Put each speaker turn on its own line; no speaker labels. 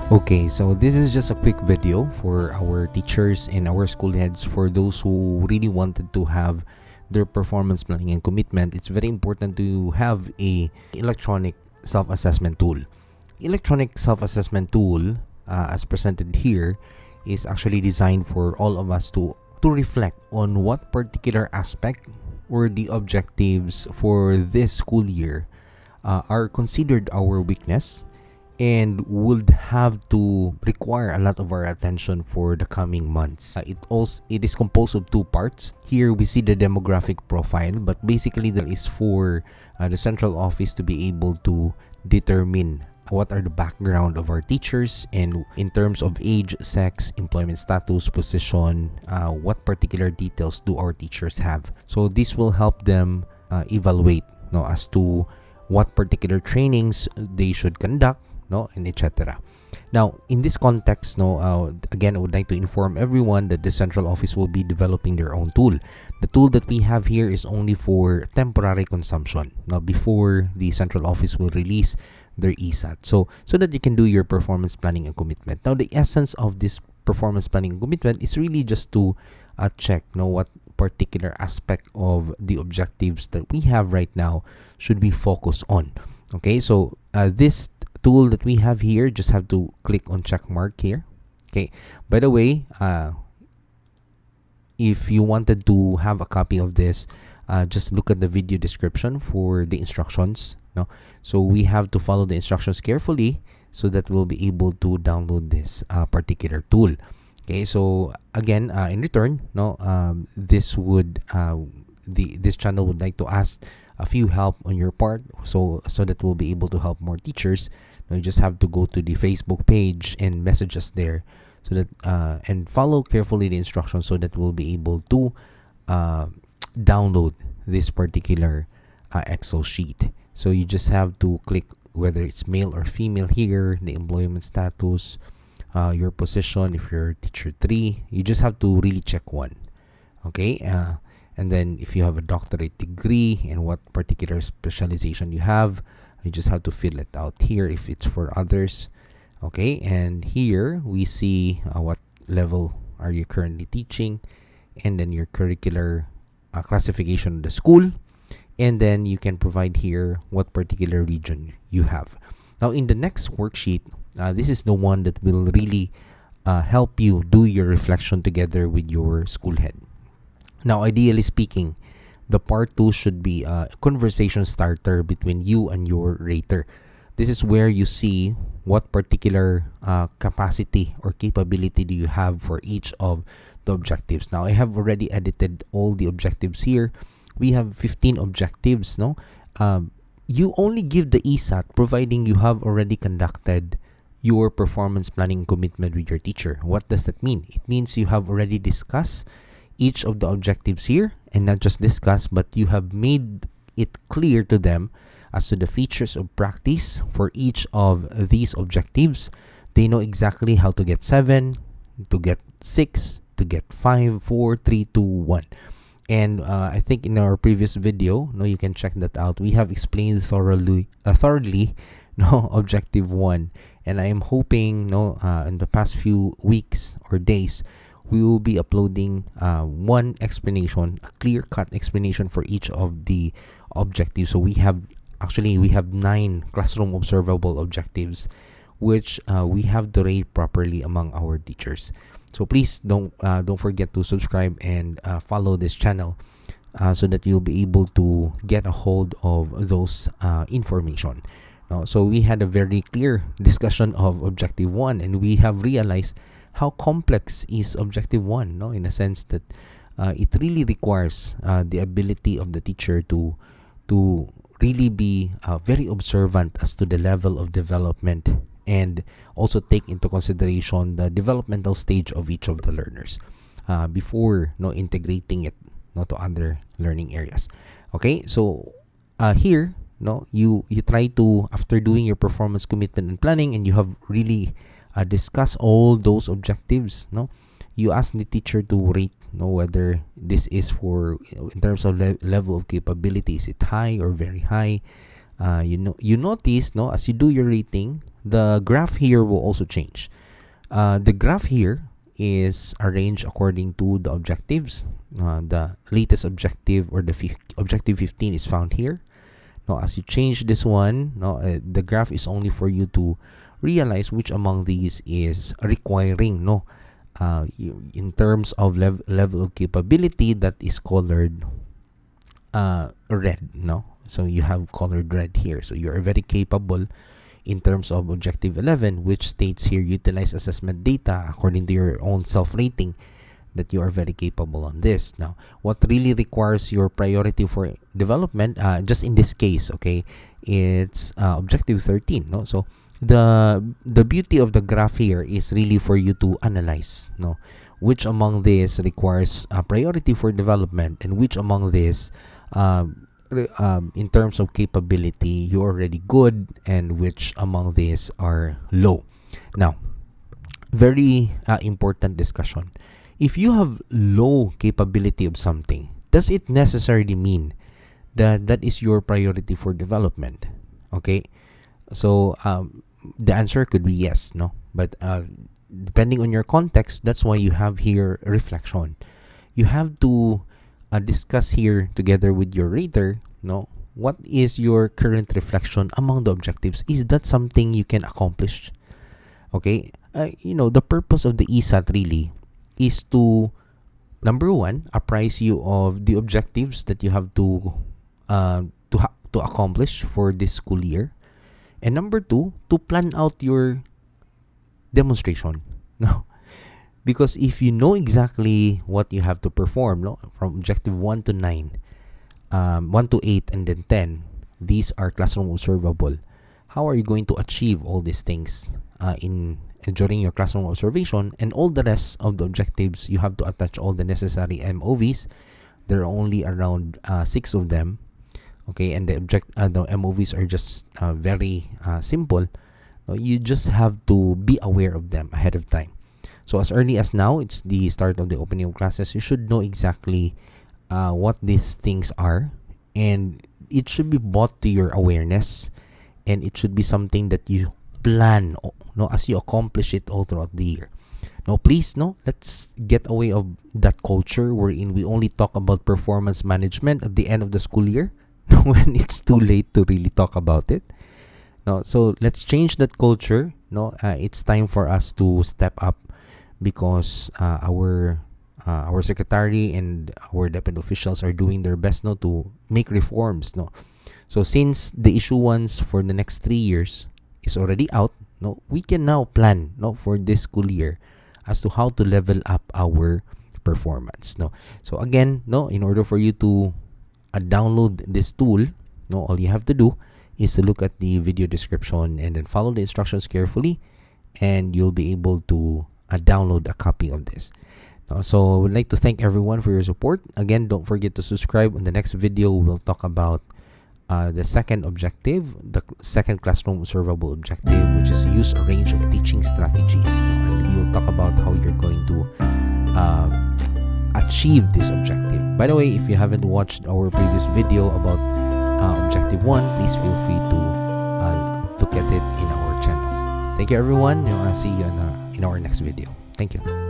Okay, so this is just a quick video for our teachers and our school heads. For those who really wanted to have their performance planning and commitment, it's very important to have a electronic self-assessment tool. Electronic self-assessment tool, as presented here, is actually designed for all of us to reflect on what particular aspect or the objectives for this school year are considered our weakness and would have to require a lot of our attention for the coming months. It is composed of two parts. Here we see the demographic profile, but basically that is for the central office to be able to determine what are the background of our teachers and in terms of age, sex, employment status, position, what particular details do our teachers have. So this will help them evaluate as to what particular trainings they should conduct, and etc. Now, in this context, again, I would like to inform everyone that the central office will be developing their own tool. The tool that we have here is only for temporary consumption. Now, before the central office will release their ESAT, so that you can do your performance planning and commitment. Now, the essence of this performance planning and commitment is really just to check, what particular aspect of the objectives that we have right now should be focused on. Okay, so this tool that we have here, just have to click on check mark here. Okay, by the way, if you wanted to have a copy of this, just look at the video description for the instructions. So we have to follow the instructions carefully so that we'll be able to download this particular tool. Okay, so again, in return, this channel would like to ask a few help on your part, so that we'll be able to help more teachers. You just have to go to the Facebook page and message us there, so that and follow carefully the instructions so that we'll be able to download this particular Excel sheet. So you just have to click whether it's male or female here, the employment status, your position. If you're teacher 3, you just have to really check one. Okay, and then if you have a doctorate degree and what particular specialization you have, you just have to fill it out here if it's for others. Okay, and here we see what level are you currently teaching, and then your curricular classification of the school, and then you can provide here what particular region you have. Now, in the next worksheet, this is the one that will really help you do your reflection together with your school head. Now, ideally speaking, the part 2 should be a conversation starter between you and your rater. This is where you see what particular capacity or capability do you have for each of the objectives. Now, I have already edited all the objectives here. We have 15 objectives. You only give the ESAT providing you have already conducted your performance planning commitment with your teacher. What does that mean? It means you have already discussed each of the objectives here, and not just discuss, but you have made it clear to them as to the features of practice for each of these objectives. They know exactly how to get 7, to get 6, to get 5, 4, 3, 2, 1. And I think in our previous video, you can check that out. We have explained thoroughly objective 1, and I am hoping in the past few weeks or days, we will be uploading one explanation, a clear-cut explanation for each of the objectives. So we have 9 classroom observable objectives, which we have to rate properly among our teachers. So please don't forget to subscribe and follow this channel so that you'll be able to get a hold of those information. So we had a very clear discussion of objective 1, and we have realized how complex is objective 1, in a sense that it really requires the ability of the teacher to really be very observant as to the level of development, and also take into consideration the developmental stage of each of the learners before integrating it to other learning areas. Okay, so here you try to, after doing your performance commitment and planning, and you have really discuss all those objectives, you ask the teacher to rate whether this is for in terms of level of capability, is it high or very high. You notice as you do your rating, the graph here will also change. The graph here is arranged according to the objectives. The latest objective, or the objective 15, is found here. Now, as you change this one, the graph is only for you to realize which among these is requiring, in terms of level of capability, that is colored red. So you have colored red here. So you are very capable in terms of objective 11, which states here, utilize assessment data according to your own self-rating, that you are very capable on this. Now, what really requires your priority for development, just in this case, okay, it's objective 13. So the beauty of the graph here is really for you to analyze, which among this requires priority for development, and which among this, in terms of capability, you're already good, and which among these are low. Now, very important discussion. If you have low capability of something, does it necessarily mean that that is your priority for development? Okay, so the answer could be yes, but depending on your context, that's why you have here reflection. You have to discuss here together with your rater, what is your current reflection among the objectives? Is that something you can accomplish? Okay, the purpose of the ESAT really is to, number one, apprise you of the objectives that you have to accomplish for this school year, and number two, to plan out your demonstration. Because if you know exactly what you have to perform, from objective 1 to 9, 1 to 8, and then 10, these are classroom observable. How are you going to achieve all these things during your classroom observation? And all the rest of the objectives, you have to attach all the necessary MOVs. There are only around 6 of them. Okay, and the MOVs are just very simple. You just have to be aware of them ahead of time. So as early as now, it's the start of the opening of classes, you should know exactly what these things are, and it should be brought to your awareness, and it should be something that you plan as you accomplish it all throughout the year. Please, let's get away of that culture wherein we only talk about performance management at the end of the school year when it's too late to really talk about it. So let's change that culture. It's time for us to step up, because our secretary and our DepEd officials are doing their best to make reforms. So since the issuance for the next 3 years is already out, we can now plan for this school year as to how to level up our performance. So again, in order for you to download this tool, all you have to do is to look at the video description and then follow the instructions carefully, and you'll be able to download a copy of this. So I would like to thank everyone for your support. Again, don't forget to subscribe. In the next video, we'll talk about the second objective, the second classroom observable objective, which is use a range of teaching strategies. And we'll talk about how you're going to achieve this objective. By the way, if you haven't watched our previous video about objective 1, please feel free to get it in our channel. Thank you, everyone. I'll see you in our next video. Thank you.